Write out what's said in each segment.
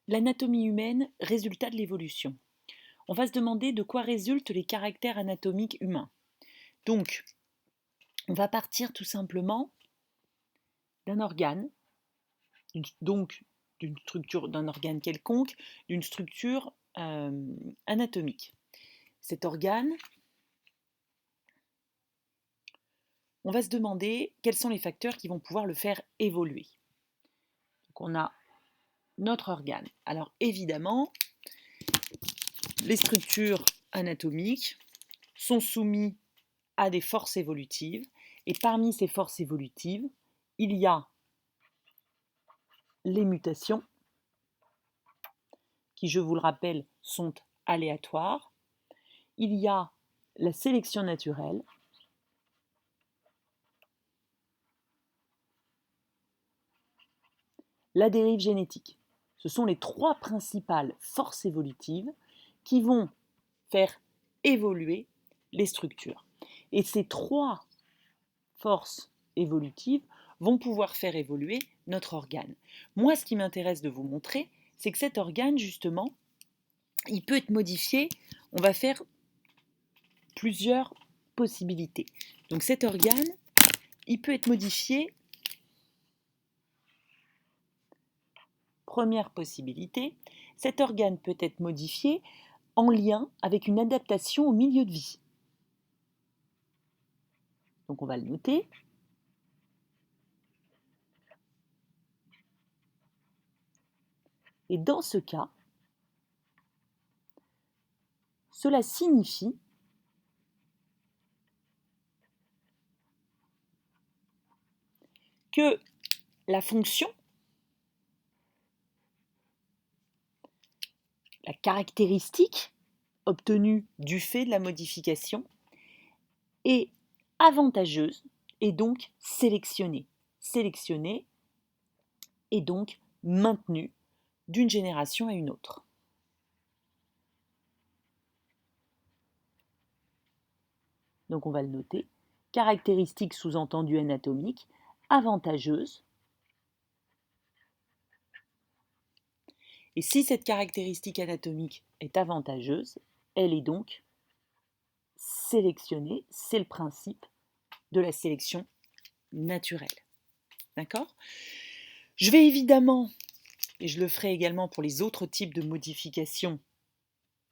L'anatomie humaine, résultat de l'évolution. On va se demander de quoi résultent les caractères anatomiques humains. Donc, on va partir tout simplement d'un organe, donc d'une structure d'un organe quelconque, d'une structure anatomique. Cet organe, on va se demander quels sont les facteurs qui vont pouvoir le faire évoluer. Donc on a notre organe. Alors évidemment, les structures anatomiques sont soumises à des forces évolutives, et parmi ces forces évolutives, il y a les mutations, qui, je vous le rappelle, sont aléatoires. Il y a la sélection naturelle. La dérive génétique. Ce sont les trois principales forces évolutives qui vont faire évoluer les structures. Et ces trois forces évolutives vont pouvoir faire évoluer notre organe. Moi, ce qui m'intéresse de vous montrer, c'est que cet organe, justement, il peut être modifié. On va faire plusieurs possibilités. Donc cet organe, il peut être modifié. Première possibilité, cet organe peut être modifié en lien avec une adaptation au milieu de vie. Donc on va le noter. Et dans ce cas, cela signifie que la fonction, la caractéristique obtenue du fait de la modification est avantageuse et donc sélectionnée. Sélectionnée et donc maintenue d'une génération à une autre. Donc on va le noter. Caractéristique sous-entendue anatomique, avantageuse. Et si cette caractéristique anatomique est avantageuse, elle est donc sélectionnée. C'est le principe de la sélection naturelle. D'accord ? Je vais évidemment, et je le ferai également pour les autres types de modifications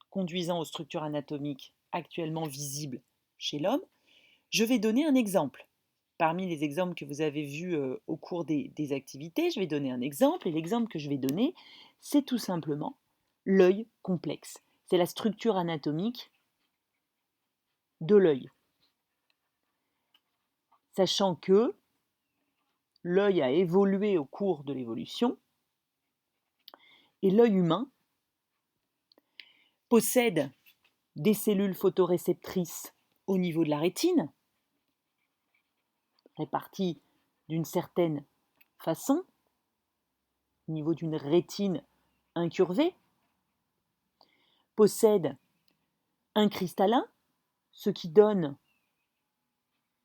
conduisant aux structures anatomiques actuellement visibles chez l'homme, je vais donner un exemple. Parmi les exemples que vous avez vus au cours des activités, je vais donner un exemple, et l'exemple que je vais donner, c'est tout simplement l'œil complexe. C'est la structure anatomique de l'œil. Sachant que l'œil a évolué au cours de l'évolution, et l'œil humain possède des cellules photoréceptrices au niveau de la rétine, réparties d'une certaine façon, au niveau d'une rétine incurvée, possède un cristallin, ce qui donne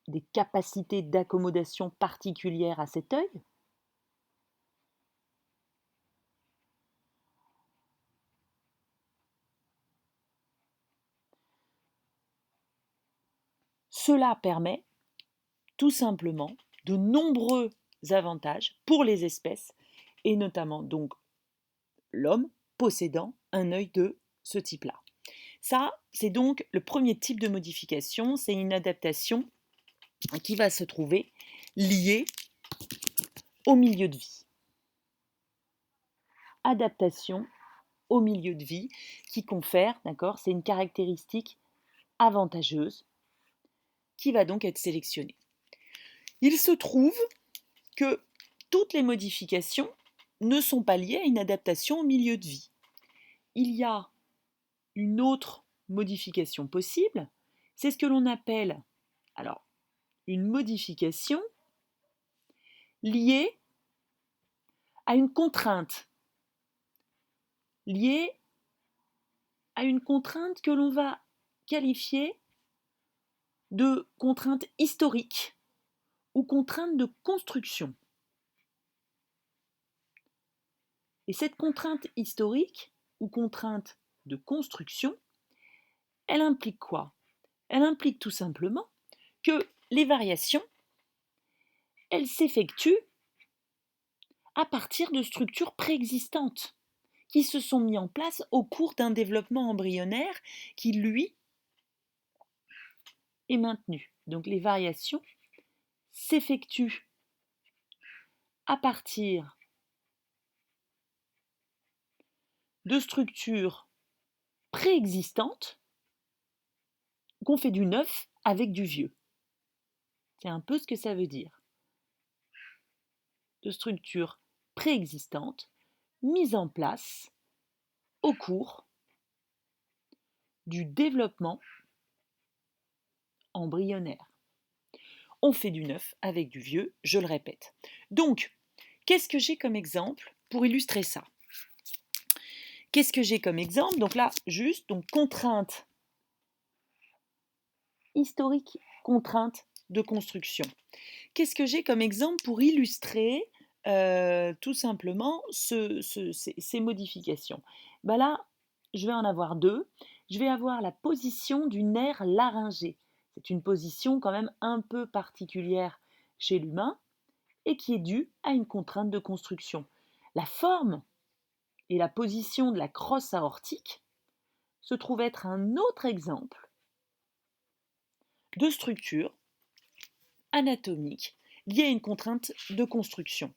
des capacités d'accommodation particulières à cet œil. Cela permet tout simplement de nombreux avantages pour les espèces, et notamment donc l'homme possédant un œil de ce type-là. Ça, c'est donc le premier type de modification, c'est une adaptation qui va se trouver liée au milieu de vie. Adaptation au milieu de vie qui confère, d'accord, c'est une caractéristique avantageuse qui va donc être sélectionnée. Il se trouve que toutes les modifications ne sont pas liées à une adaptation au milieu de vie. Il y a une autre modification possible, c'est ce que l'on appelle alors une modification liée à une contrainte, liée à une contrainte que l'on va qualifier de contrainte historique ou contrainte de construction. Et cette contrainte historique ou contrainte de construction, elle implique quoi? Elle implique tout simplement que les variations, elles s'effectuent à partir de structures préexistantes qui se sont mises en place au cours d'un développement embryonnaire qui, lui, est maintenu. Donc les variations s'effectuent à partir de structures préexistantes qu'on fait du neuf avec du vieux. C'est un peu ce que ça veut dire. De structures préexistantes mises en place au cours du développement embryonnaire. On fait du neuf avec du vieux, je le répète. Donc, qu'est-ce que j'ai comme exemple pour illustrer ça? Qu'est-ce que j'ai comme exemple? Donc là, juste, donc contrainte historique, contrainte de construction. Qu'est-ce que j'ai comme exemple pour illustrer tout simplement ces modifications? Ben là, je vais en avoir deux. Je vais avoir la position du nerf laryngé. C'est une position quand même un peu particulière chez l'humain et qui est due à une contrainte de construction. La forme et la position de la crosse aortique se trouvent être un autre exemple de structure anatomique liée à une contrainte de construction.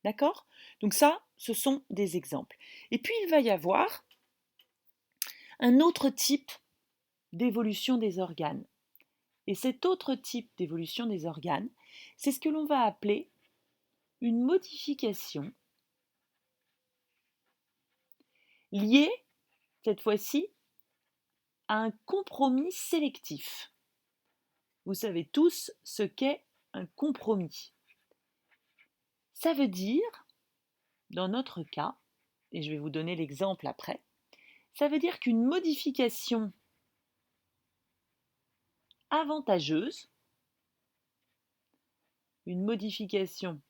D'accord? Donc ça, ce sont des exemples. Et puis il va y avoir un autre type d'évolution des organes. Et cet autre type d'évolution des organes, c'est ce que l'on va appeler une modification liée, cette fois-ci, à un compromis sélectif. Vous savez tous ce qu'est un compromis. Ça veut dire, dans notre cas, et je vais vous donner l'exemple après, ça veut dire qu'une modification avantageuse, une modification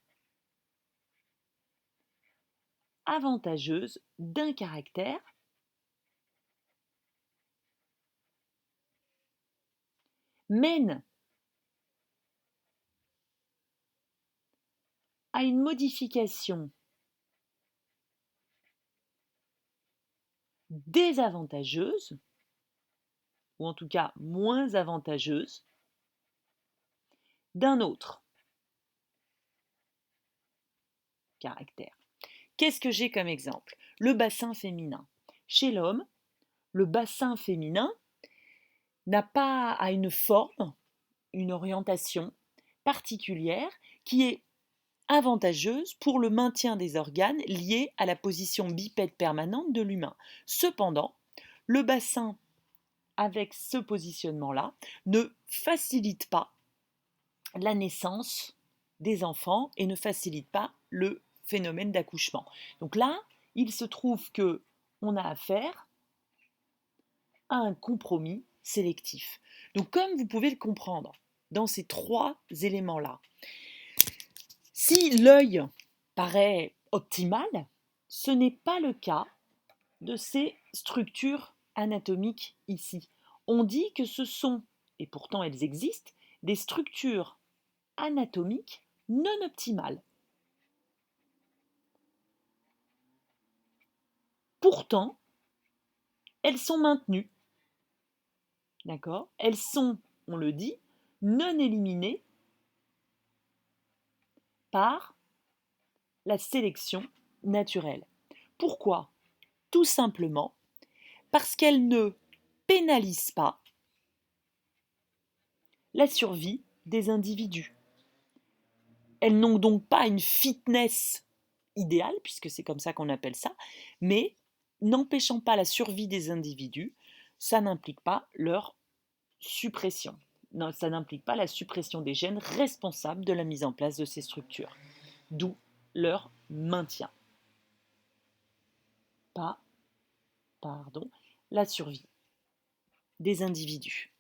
avantageuse d'un caractère mène à une modification désavantageuse, ou en tout cas moins avantageuse, d'un autre caractère. Qu'est-ce que j'ai comme exemple? Le bassin féminin. Chez l'homme, le bassin féminin n'a pas à une forme, une orientation particulière qui est avantageuse pour le maintien des organes liés à la position bipède permanente de l'humain. Cependant, le bassin avec ce positionnement-là ne facilite pas la naissance des enfants et ne facilite pas le phénomène d'accouchement. Donc là, il se trouve que on a affaire à un compromis sélectif. Donc comme vous pouvez le comprendre, dans ces trois éléments-là, si l'œil paraît optimal, ce n'est pas le cas de ces structures anatomiques ici. On dit que ce sont, et pourtant elles existent, des structures anatomiques non optimales. Pourtant, elles sont maintenues. D'accord? Elles sont, on le dit, non éliminées par la sélection naturelle. Pourquoi? Tout simplement parce qu'elles ne pénalisent pas la survie des individus. Elles n'ont donc pas une fitness idéale, puisque c'est comme ça qu'on appelle ça, mais n'empêchant pas la survie des individus, ça n'implique pas leur suppression. Non, ça n'implique pas la suppression des gènes responsables de la mise en place de ces structures, d'où leur maintien. Pas, la survie des individus.